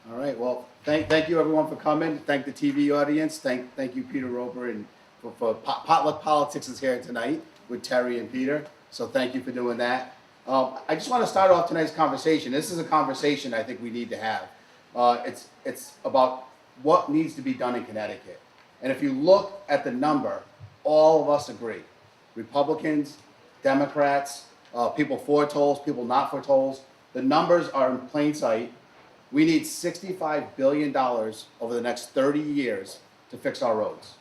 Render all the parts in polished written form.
All right, well, thank you everyone for coming. Thank the TV audience. Thank you, Peter Roper, and for Potluck Politics is here tonight with Terry and Peter. So thank you for doing that. I just want to start off tonight's conversation. This is a conversation I think we need to have. It's about what needs to be done in Connecticut. And if you look at the number, all of us agree. Republicans, Democrats, people for tolls, people not for tolls. The numbers are in plain sight. We need $65 billion over the next 30 years to fix our roads.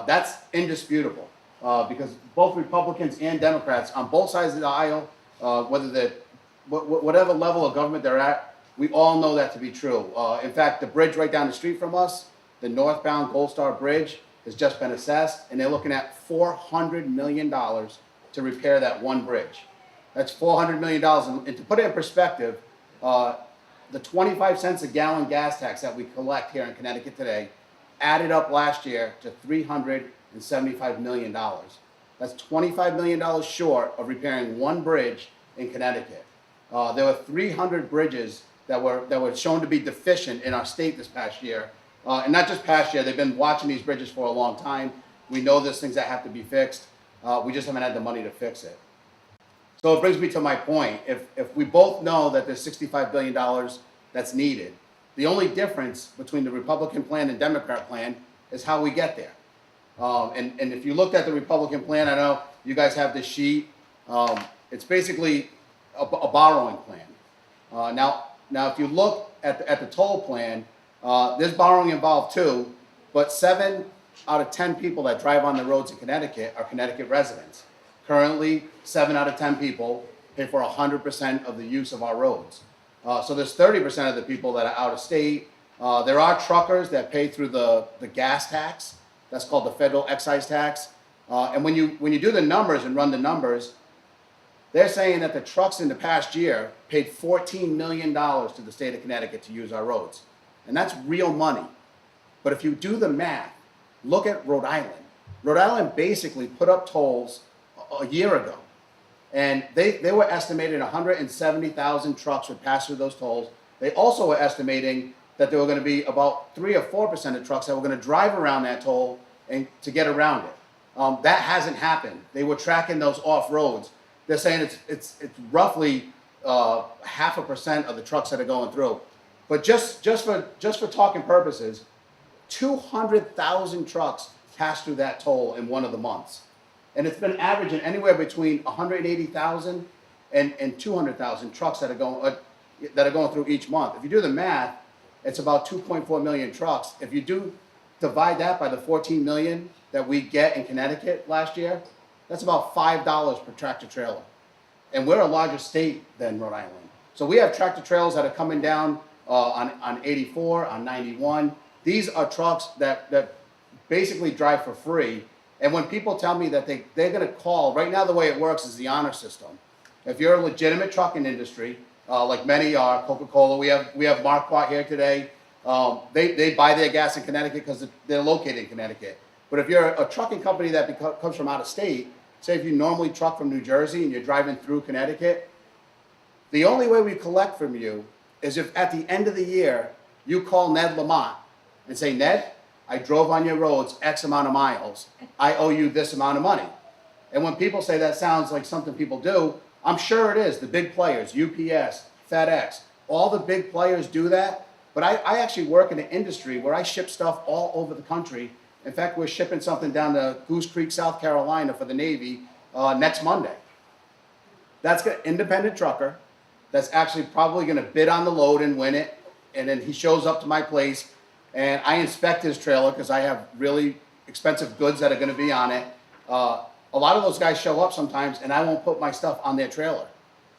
That's indisputable because both Republicans and Democrats on both sides of the aisle, whatever level of government they're at, we all know that to be true. In fact, the bridge right down the street from us, the northbound Gold Star Bridge, has just been assessed, and they're looking at $400 million to repair that one bridge. That's $400 million. And to put it in perspective, the 25 cents a gallon gas tax that we collect here in Connecticut today added up last year to $375 million. That's $25 million short of repairing one bridge in Connecticut. There were 300 bridges that were shown to be deficient in our state this past year. And not just past year, they've been watching these bridges for a long time. We know there's things that have to be fixed. We just haven't had the money to fix it. So it brings me to my point. If we both know that there's $65 billion that's needed, the only difference between the Republican plan and Democrat plan is how we get there. And if you looked at the Republican plan, I know you guys have this sheet. It's basically a borrowing plan. Now, if you look at the toll plan, there's borrowing involved too, but 7 out of 10 people that drive on the roads in Connecticut are Connecticut residents. Currently, 7 out of 10 people pay for 100% of the use of our roads. So there's 30% of the people that are out of state. There are truckers that pay through the gas tax. That's called the federal excise tax. And when you do the numbers and run the numbers, they're saying that the trucks in the past year paid $14 million to the state of Connecticut to use our roads. And that's real money. But if you do the math, look at Rhode Island. Rhode Island basically put up tolls a year ago. And they were estimating 170,000 trucks would pass through those tolls. They also were estimating that there were going to be about 3 or 4% of trucks that were going to drive around that toll and to get around it. That hasn't happened. They were tracking those off roads. They're saying it's roughly 0.5% of the trucks that are going through. But just for talking purposes, 200,000 trucks pass through that toll in one of the months. And it's been averaging anywhere between 180,000 and 200,000 trucks that are going through each month. If you do the math, it's about 2.4 million trucks. If you do divide that by the 14 million that we get in Connecticut last year, that's about $5 per tractor trailer. And we're a larger state than Rhode Island. So we have tractor trailers that are coming down on 84, on 91. These are trucks that basically drive for free. And when people tell me that they're going to call, right now the way it works is the honor system. If you're a legitimate trucking industry, like many are, Coca-Cola, we have Marquardt here today. They buy their gas in Connecticut because they're located in Connecticut. But if you're a trucking company that comes from out of state, say if you normally truck from New Jersey and you're driving through Connecticut, the only way we collect from you is if at the end of the year, you call Ned Lamont and say, Ned, I drove on your roads X amount of miles. I owe you this amount of money. And when people say that sounds like something people do, I'm sure it is. The big players, UPS, FedEx, all the big players do that. But I actually work in an industry where I ship stuff all over the country. In fact, we're shipping something down to Goose Creek, South Carolina for the Navy next Monday. That's an independent trucker that's actually probably going to bid on the load and win it. And then he shows up to my place and I inspect his trailer because I have really expensive goods that are going to be on it. A lot of those guys show up sometimes and I won't put my stuff on their trailer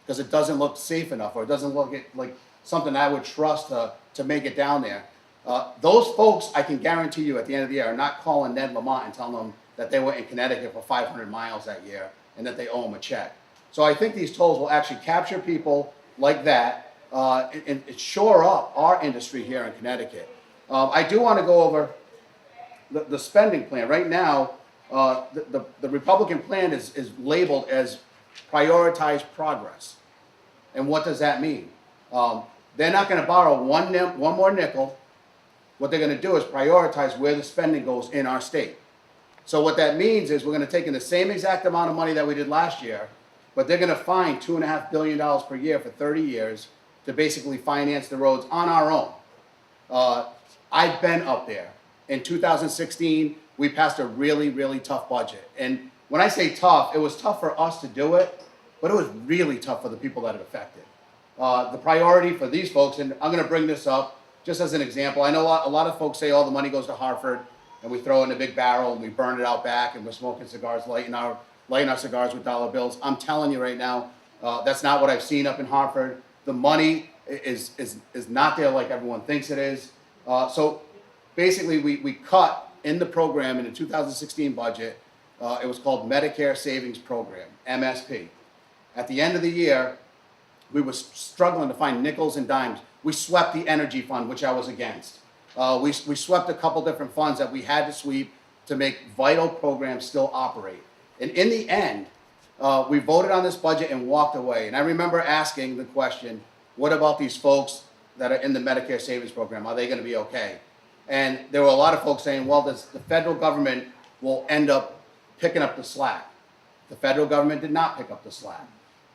because it doesn't look safe enough or it doesn't look like something I would trust to to make it down there. Those folks, I can guarantee you, at the end of the year, are not calling Ned Lamont and telling them that they were in Connecticut for 500 miles that year and that they owe them a check. So I think these tolls will actually capture people like that and shore up our industry here in Connecticut. I do want to go over the spending plan. Right now, the Republican plan is labeled as prioritize progress. And what does that mean? They're not going to borrow one more nickel. What they're going to do is prioritize where the spending goes in our state. So what that means is we're going to take in the same exact amount of money that we did last year, but they're going to find $2.5 billion per year for 30 years to basically finance the roads on our own. I've been up there. In 2016, we passed a really, really tough budget. And when I say tough, it was tough for us to do it, but it was really tough for the people that it affected. The priority for these folks, and I'm going to bring this up just as an example. I know a lot of folks say all the money goes to Hartford, and we throw it in a big barrel and we burn it out back, and we're smoking cigars, lighting our cigars with dollar bills. I'm telling you right now, that's not what I've seen up in Hartford. The money is not there like everyone thinks it is. So basically, we cut in the program in the 2016 budget. It was called Medicare Savings Program, MSP. At the end of the year, we were struggling to find nickels and dimes. We swept the energy fund, which I was against. We swept a couple different funds that we had to sweep to make vital programs still operate. And in the end, we voted on this budget and walked away. And I remember asking the question, what about these folks that are in the Medicare Savings Program? Are they going to be okay? And there were a lot of folks saying, well, the federal government will end up picking up the slack. The federal government did not pick up the slack.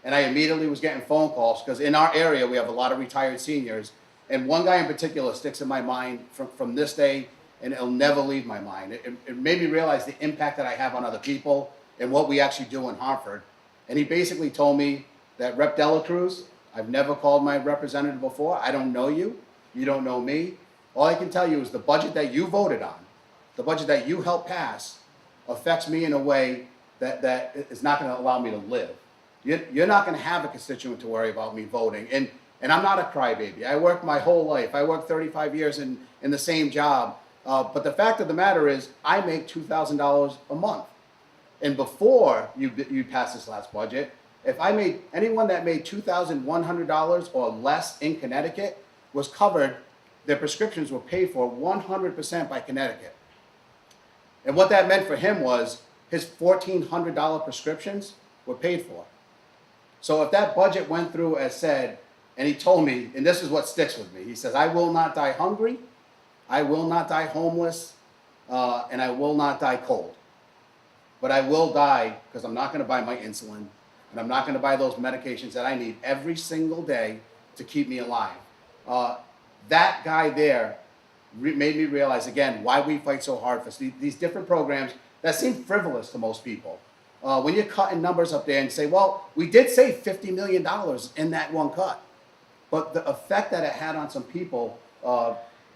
And I immediately was getting phone calls because in our area, we have a lot of retired seniors. And one guy in particular sticks in my mind from this day, and it'll never leave my mind. It made me realize the impact that I have on other people and what we actually do in Hartford. And he basically told me that Rep. Cruz, I've never called my representative before. I don't know you. You don't know me. All I can tell you is the budget that you voted on, the budget that you helped pass, affects me in a way that is not going to allow me to live. You're not going to have a constituent to worry about me voting. And I'm not a crybaby. I worked my whole life. I worked 35 years in the same job. But the fact of the matter is, I make $2,000 a month. And before you passed this last budget, if I made anyone that made $2,100 or less in Connecticut was covered, their prescriptions were paid for 100% by Connecticut. And what that meant for him was his $1,400 prescriptions were paid for. So if that budget went through as said, and he told me, and this is what sticks with me, he says, I will not die hungry, I will not die homeless, and I will not die cold. But I will die because I'm not going to buy my insulin, and I'm not going to buy those medications that I need every single day to keep me alive. That guy there made me realize, again, why we fight so hard for these different programs that seem frivolous to most people. When you're cutting numbers up there and say, well, we did save $50 million in that one cut. But the effect that it had on some people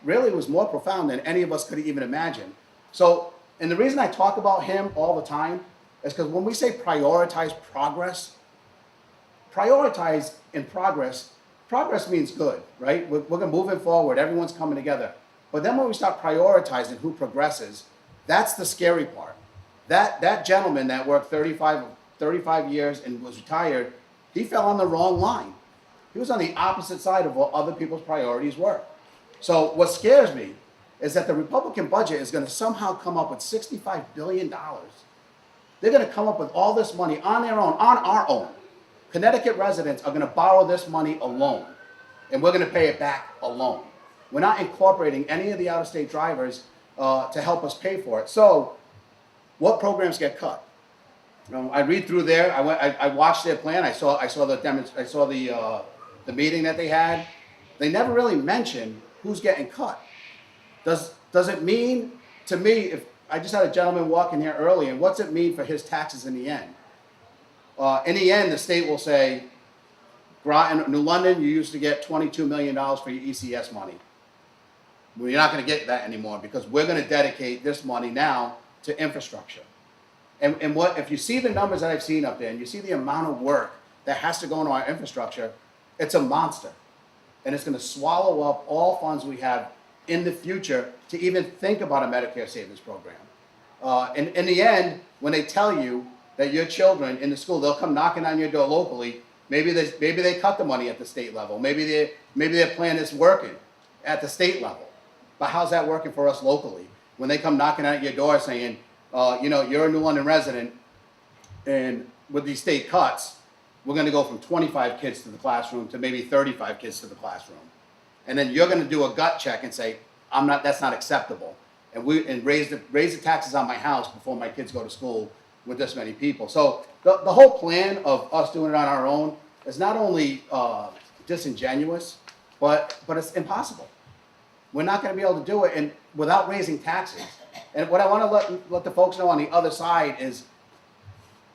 really was more profound than any of us could even imagine. So, and the reason I talk about him all the time is because when we say prioritize progress in progress, progress means good, right? We're moving forward, everyone's coming together. But then when we start prioritizing who progresses, that's the scary part. That gentleman that worked 35 years and was retired, he fell on the wrong line. He was on the opposite side of what other people's priorities were. So what scares me is that the Republican budget is going to somehow come up with $65 billion. They're going to come up with all this money on their own, on our own. Connecticut residents are going to borrow this money alone, and we're going to pay it back alone. We're not incorporating any of the out-of-state drivers to help us pay for it. So what programs get cut? I read through there. I watched their plan. I saw the meeting that they had. They never really mentioned who's getting cut. Does it mean to me, if I just had a gentleman walk in here early, and what's it mean for his taxes in the end? In the end, the state will say, Groton, New London, you used to get $22 million for your ECS money. Well, you're not going to get that anymore because we're going to dedicate this money now to infrastructure. And what if you see the numbers that I've seen up there and you see the amount of work that has to go into our infrastructure, it's a monster. and it's going to swallow up all funds we have in the future to even think about a Medicare savings program. And in the end, when they tell you that your children in the school, they'll come knocking on your door locally. Maybe they cut the money at the state level. Maybe their plan is working at the state level. But how's that working for us locally? When they come knocking at your door saying, you're a New London resident, and with these state cuts, we're going to go from 25 kids to the classroom to maybe 35 kids to the classroom. And then you're going to do a gut check and say, that's not acceptable. And raise the taxes on my house before my kids go to school with this many people. So the whole plan of us doing it on our own is not only disingenuous, but it's impossible. We're not going to be able to do it and without raising taxes. And what I want to let the folks know on the other side is,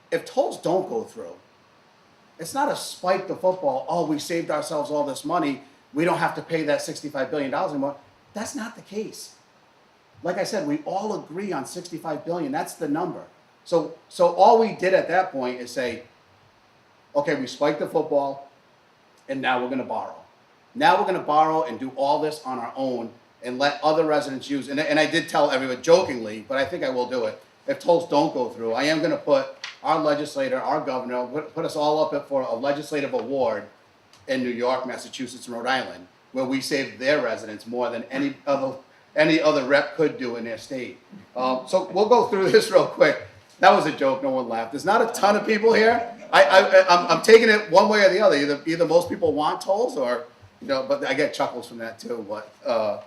if tolls don't go through, it's not a spike the football, oh, we saved ourselves all this money, we don't have to pay that $65 billion anymore. That's not the case. Like I said, we all agree on $65 billion, that's the number. So all we did at that point is say, okay, we spiked the football, and now we're gonna borrow. Now we're gonna borrow and do all this on our own and let other residents use, and I did tell everyone jokingly, but I think I will do it, if tolls don't go through, I am gonna put our legislator, our governor, put us all up for a legislative award in New York, Massachusetts, and Rhode Island, where we saved their residents more than any other rep could do in their state. So we'll go through this real quick. That was a joke, no one laughed. There's not a ton of people here. I'm taking it one way or the other. Either most people want tolls or, but I get chuckles from that too, but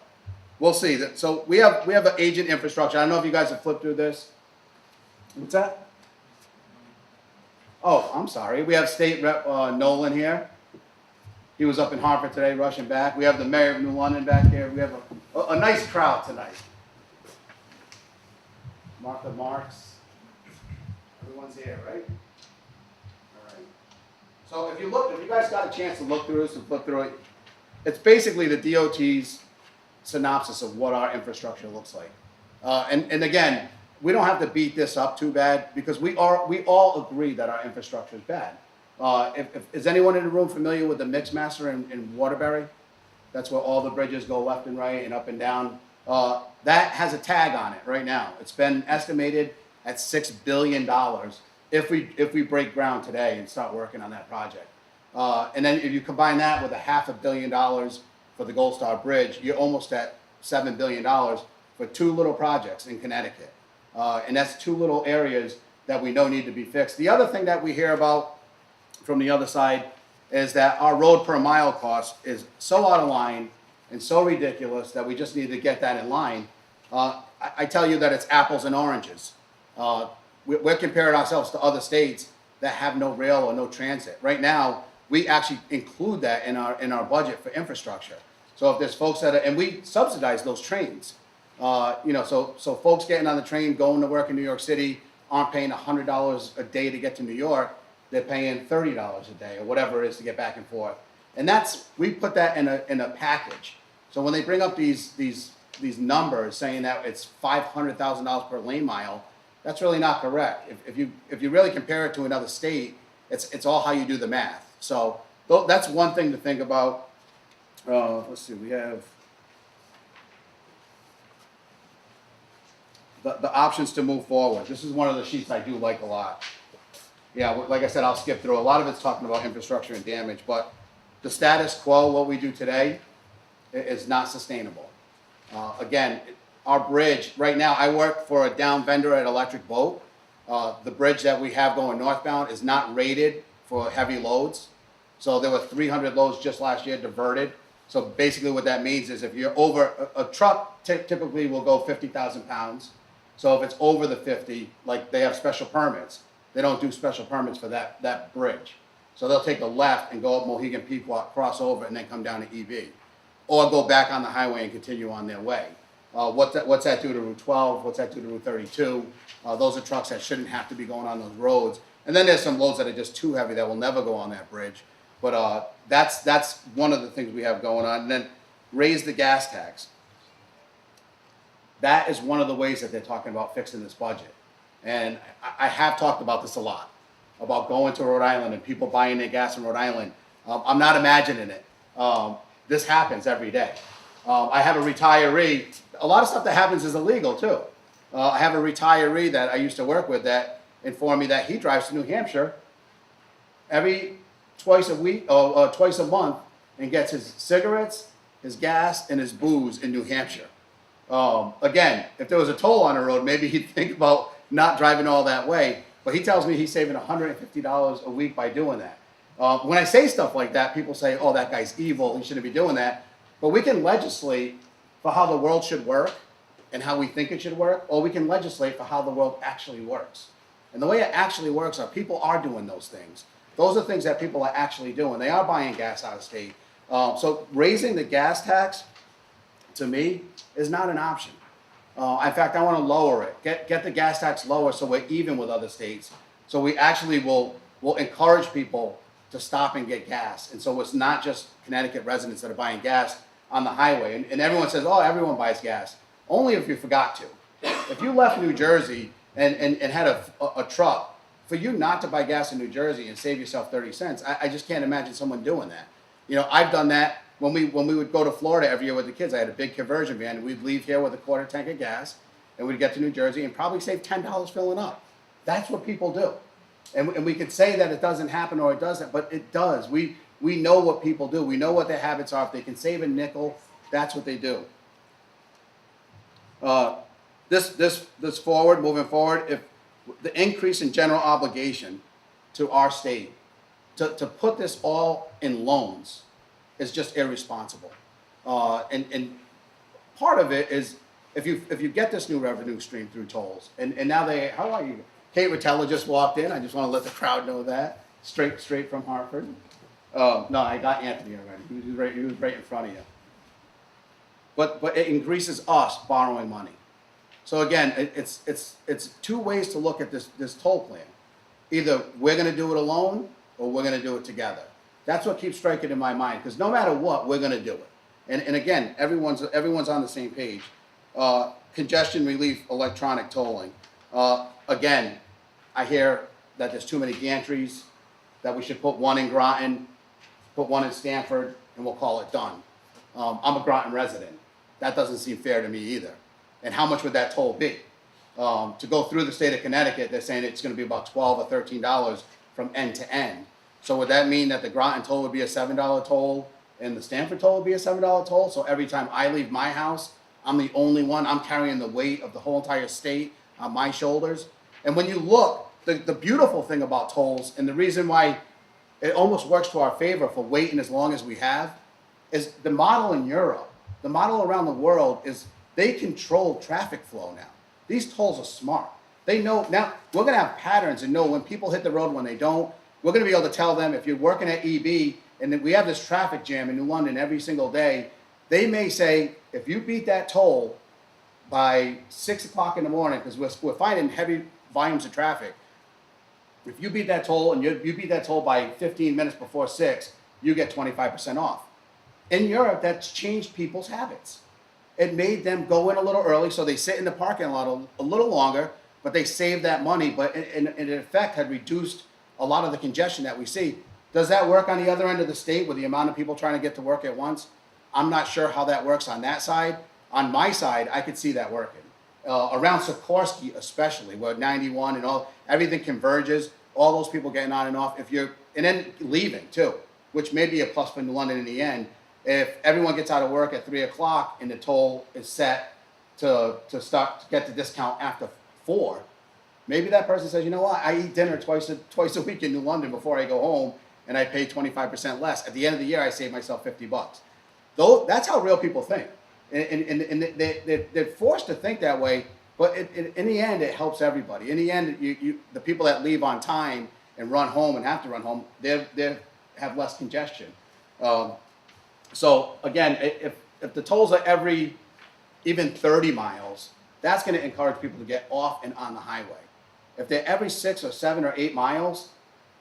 we'll see. So we have an agent infrastructure. I don't know if you guys have flipped through this. What's that? Oh, I'm sorry. We have State Rep Nolan here. He was up in Hartford today, rushing back. We have the Mayor of New London back here. We have a nice crowd tonight. Martha Marks. Everyone's here, right? All right. So if you guys got a chance to look through this and flip through it, it's basically the DOT's synopsis of what our infrastructure looks like. And again, we don't have to beat this up too bad because we all agree that our infrastructure is bad. Is anyone in the room familiar with the Mixmaster in Waterbury? That's where all the bridges go left and right and up and down. That has a tag on it right now. It's been estimated at $6 billion if we break ground today and start working on that project. And then if you combine that with $500 million for the Gold Star Bridge, you're almost at $7 billion for two little projects in Connecticut. And that's two little areas that we know need to be fixed. The other thing that we hear about from the other side is that our road per mile cost is so out of line and so ridiculous that we just need to get that in line. I tell you that it's apples and oranges. We're comparing ourselves to other states that have no rail or no transit. Right now, we actually include that in our budget for infrastructure. So if there's folks and we subsidize those trains. So folks getting on the train, going to work in New York City aren't paying $100 a day to get to New York. They're paying $30 a day or whatever it is to get back and forth. And we put that in a package. So when they bring up these numbers saying that it's $500,000 per lane mile, that's really not correct. If you really compare it to another state, it's all how you do the math. So that's one thing to think about. Let's see, we have the options to move forward. This is one of the sheets I do like a lot. Yeah, like I said, I'll skip through. A lot of it's talking about infrastructure and damage, but the status quo, what we do today, is not sustainable. Again, our bridge, right now, I work for a down vendor at Electric Boat. The bridge that we have going northbound is not rated for heavy loads. So there were 300 loads just last year diverted. So basically what that means is if you're over, a truck typically will go 50,000 pounds. So if it's over the 50, like they have special permits. They don't do special permits for that bridge. So they'll take a left and go up Mohegan Pequot, cross over, and then come down to EB. Or go back on the highway and continue on their way. What's that do to Route 12? What's that do to Route 32? Those are trucks that shouldn't have to be going on those roads. And then there's some loads that are just too heavy that will never go on that bridge. But that's one of the things we have going on. And then raise the gas tax. That is one of the ways that they're talking about fixing this budget. And I have talked about this a lot, about going to Rhode Island and people buying their gas in Rhode Island. I'm not imagining it. this happens every day. I have a retiree. A lot of stuff that happens is illegal too. I have a retiree that I used to work with that informed me that he drives to New Hampshire every twice a week or twice a month and gets his cigarettes, his gas, and his booze in New Hampshire. Again, if there was a toll on the road, maybe he'd think about not driving all that way. But he tells me he's saving $150 a week by doing that. When I say stuff like that, people say, oh, that guy's evil, he shouldn't be doing that. But we can legislate for how the world should work and how we think it should work, or we can legislate for how the world actually works. And the way it actually works are people are doing those things. Those are things that people are actually doing. They are buying gas out of state. So raising the gas tax, to me, is not an option. In fact, I want to lower it. Get the gas tax lower so we're even with other states. So we actually will encourage people to stop and get gas. And so it's not just Connecticut residents that are buying gas on the highway. And everyone says, oh, everyone buys gas. Only if you forgot to. If you left New Jersey and had a truck, for you not to buy gas in New Jersey and save yourself 30 cents, I just can't imagine someone doing that. You know, I've done that when we would go to Florida every year with the kids. I had a big conversion van. We'd leave here with a quarter tank of gas, and we'd get to New Jersey and probably save $10 filling up. That's what people do. And we could say that it doesn't happen or it doesn't, but it does. We know what people do. We know what their habits are. If they can save a nickel, that's what they do. Moving forward, if the increase in general obligation to our state, to put this all in loans is just irresponsible. And part of it is if you get this new revenue stream through tolls, and now how are you? Kate Rotella just walked in. I just want to let the crowd know that. Straight from Hartford. No, I got Anthony already. He was right in front of you. But it increases us borrowing money. So again, it's two ways to look at this toll plan. Either we're going to do it alone or we're going to do it together. That's what keeps striking in my mind, because no matter what, we're going to do it. And again, everyone's on the same page. Congestion relief, electronic tolling. Again, I hear that there's too many gantries, that we should put one in Groton, put one in Stamford, and we'll call it done. I'm a Groton resident. That doesn't seem fair to me either. And how much would that toll be? To go through the state of Connecticut, they're saying it's going to be about $12 or $13 from end to end. So would that mean that the Groton toll would be a $7 toll and the Stamford toll would be a $7 toll? So every time I leave my house, I'm the only one. I'm carrying the weight of the whole entire state on my shoulders. And when you look, the beautiful thing about tolls, and the reason why it almost works to our favor for waiting as long as we have, is the model in Europe, the model around the world is they control traffic flow now. These tolls are smart. They know, now we're gonna have patterns and know when people hit the road, when they don't. We're gonna be able to tell them if you're working at EB and then we have this traffic jam in New London every single day, they may say, if you beat that toll by 6 o'clock in the morning, because we're finding heavy volumes of traffic, if you beat that toll and you beat that toll by 15 minutes before 6, you get 25% off. In Europe, that's changed people's habits. It made them go in a little early, so they sit in the parking lot a little longer, but they save that money, but in effect had reduced a lot of the congestion that we see. Does that work on the other end of the state with the amount of people trying to get to work at once? I'm not sure how that works on that side. On my side, I could see that working. Around Sikorsky especially, where 91 and everything converges, all those people getting on and off, and then leaving too, which may be a plus for New London in the end. If everyone gets out of work at 3 o'clock and the toll is set to get the discount after 4, maybe that person says, you know what, I eat dinner twice a week in New London before I go home, and I pay 25% less. At the end of the year, I save myself $50. Though that's how real people think, and they're forced to think that way. But in the end, it helps everybody. In the end, the people that leave on time and run home and have to run home, they have less congestion. So again, if the tolls are every even 30 miles, that's going to encourage people to get off and on the highway. If they're every 6 or 7 or 8 miles,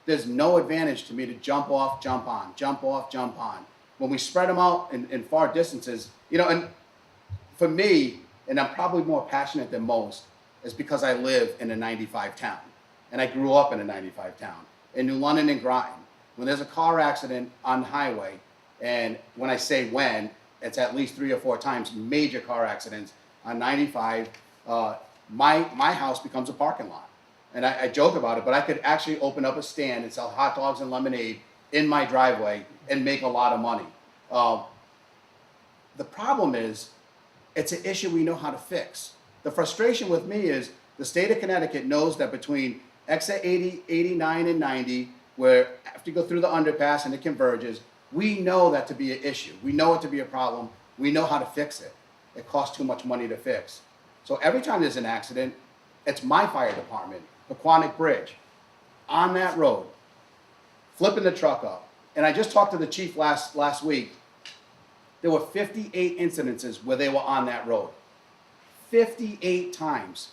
there's no advantage to me to jump off, jump on, jump off, jump on. When we spread them out in far distances, and for me, and I'm probably more passionate than most, is because I live in a 95 town. And I grew up in a 95 town. In New London and Groton, when there's a car accident on the highway, And when I say when, it's at least 3 or 4 times major car accidents on 95. My house becomes a parking lot. And I joke about it, but I could actually open up a stand and sell hot dogs and lemonade in my driveway and make a lot of money. The problem is, it's an issue we know how to fix. The frustration with me is the state of Connecticut knows that between exit 80, 89, and 90, where after you go through the underpass and it converges, we know that to be an issue. We know it to be a problem. We know how to fix it. It costs too much money to fix. So every time there's an accident, it's my fire department, Potluck Bridge, on that road, flipping the truck up. And I just talked to the chief last week. There were 58 incidences where they were on that road. 58 times.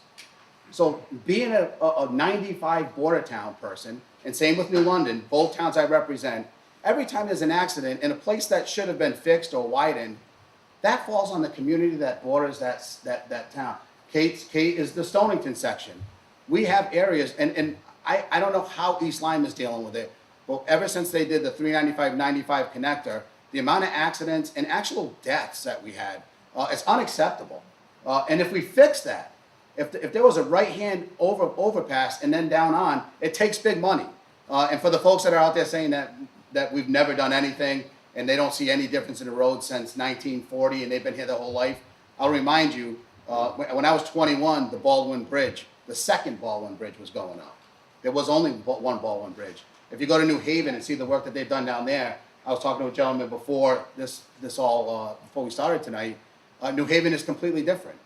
So being a 95 border town person, and same with New London, both towns I represent, every time there's an accident in a place that should have been fixed or widened, that falls on the community that borders that town. Kate is the Stonington section. We have areas, and I don't know how East Lyme is dealing with it, but ever since they did the 395-95 connector, the amount of accidents and actual deaths that we had, it's unacceptable. And if we fix that, if there was a right-hand overpass and then down on, it takes big money. And for the folks that are out there saying that we've never done anything and they don't see any difference in the road since 1940 and they've been here their whole life, I'll remind you, when I was 21, the Baldwin Bridge, the second Baldwin Bridge was going up. There was only one Baldwin Bridge. If you go to New Haven and see the work that they've done down there, I was talking to a gentleman before before we started tonight. New Haven is completely different.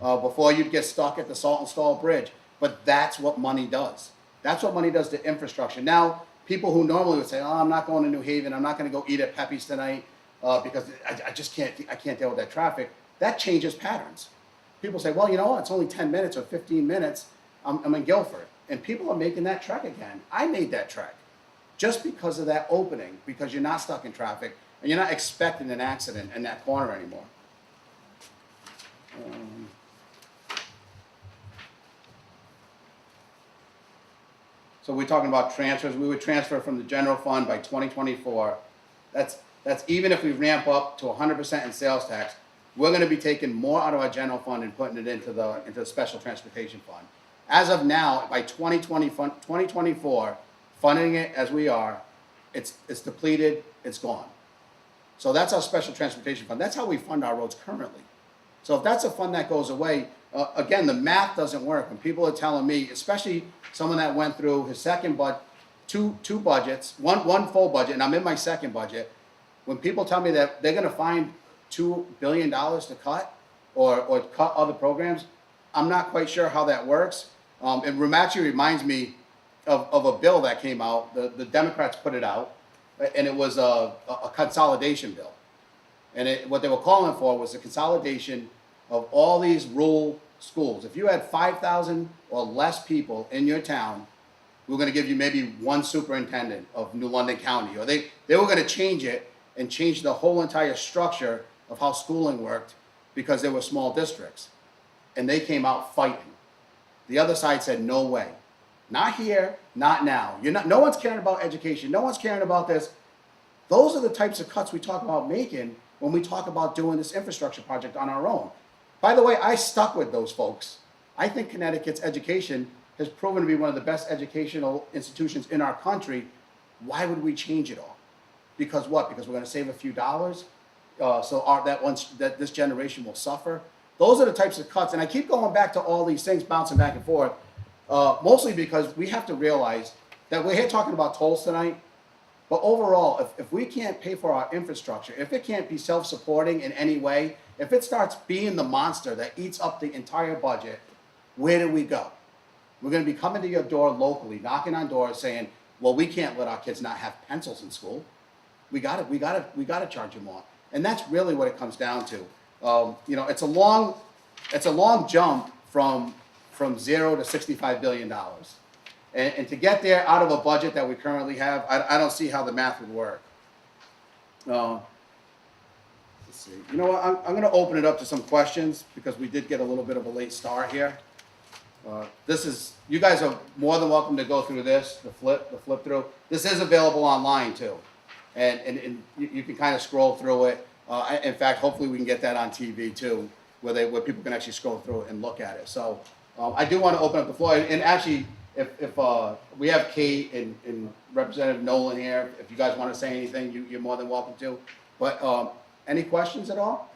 Before you'd get stuck at the Salt and Stall Bridge, but that's what money does. That's what money does to infrastructure. Now, people who normally would say, "Oh, I'm not going to New Haven. I'm not going to go eat at Pepe's tonight because I just can't deal with that traffic." That changes patterns. People say, "Well, you know what? It's only 10 minutes or 15 minutes. I'm in Guilford," and people are making that trek again. I made that trek just because of that opening, because you're not stuck in traffic and you're not expecting an accident in that corner anymore. So we're talking about transfers. We would transfer from the general fund by 2024. That's even if we ramp up to 100% in sales tax, we're going to be taking more out of our general fund and putting it into the special transportation fund. As of now, by 2024, funding it as we are, it's depleted, it's gone. So that's our special transportation fund. That's how we fund our roads currently. So if that's a fund that goes away, again, the math doesn't work. When people are telling me, especially someone that went through his two budgets, one full budget, and I'm in my second budget, when people tell me that they're going to find $2 billion to cut or cut other programs, I'm not quite sure how that works. It actually reminds me of a bill that came out. The Democrats put it out, and it was a consolidation bill. And what they were calling for was the consolidation of all these rural schools. If you had 5,000 or less people in your town, we were going to give you maybe one superintendent of New London County. Or they were going to change it and change the whole entire structure of how schooling worked because there were small districts. And they came out fighting. The other side said, no way. Not here, not now. No one's caring about education. No one's caring about this. Those are the types of cuts we talk about making when we talk about doing this infrastructure project on our own. By the way, I stuck with those folks. I think Connecticut's education has proven to be one of the best educational institutions in our country. Why would we change it all? Because what? Because we're going to save a few dollars? That this generation will suffer? Those are the types of cuts. And I keep going back to all these things, bouncing back and forth, mostly because we have to realize that we're here talking about tolls tonight. But overall, if we can't pay for our infrastructure, if it can't be self-supporting in any way, if it starts being the monster that eats up the entire budget, where do we go? We're going to be coming to your door locally, knocking on doors saying, well, we can't let our kids not have pencils in school. We got to charge them more. And that's really what it comes down to. It's a long jump from 0 to $65 billion. And to get there out of a budget that we currently have, I don't see how the math would work. Let's see. You know what? I'm going to open it up to some questions because we did get a little bit of a late start here. You guys are more than welcome to go through this, the flip through. This is available online too. and you can kind of scroll through it. In fact, hopefully we can get that on TV too, where people can actually scroll through it and look at it. So I do want to open up the floor, and actually, if we have Kate and Representative Nolan here, if you guys want to say anything, you're more than welcome to. But any questions at all?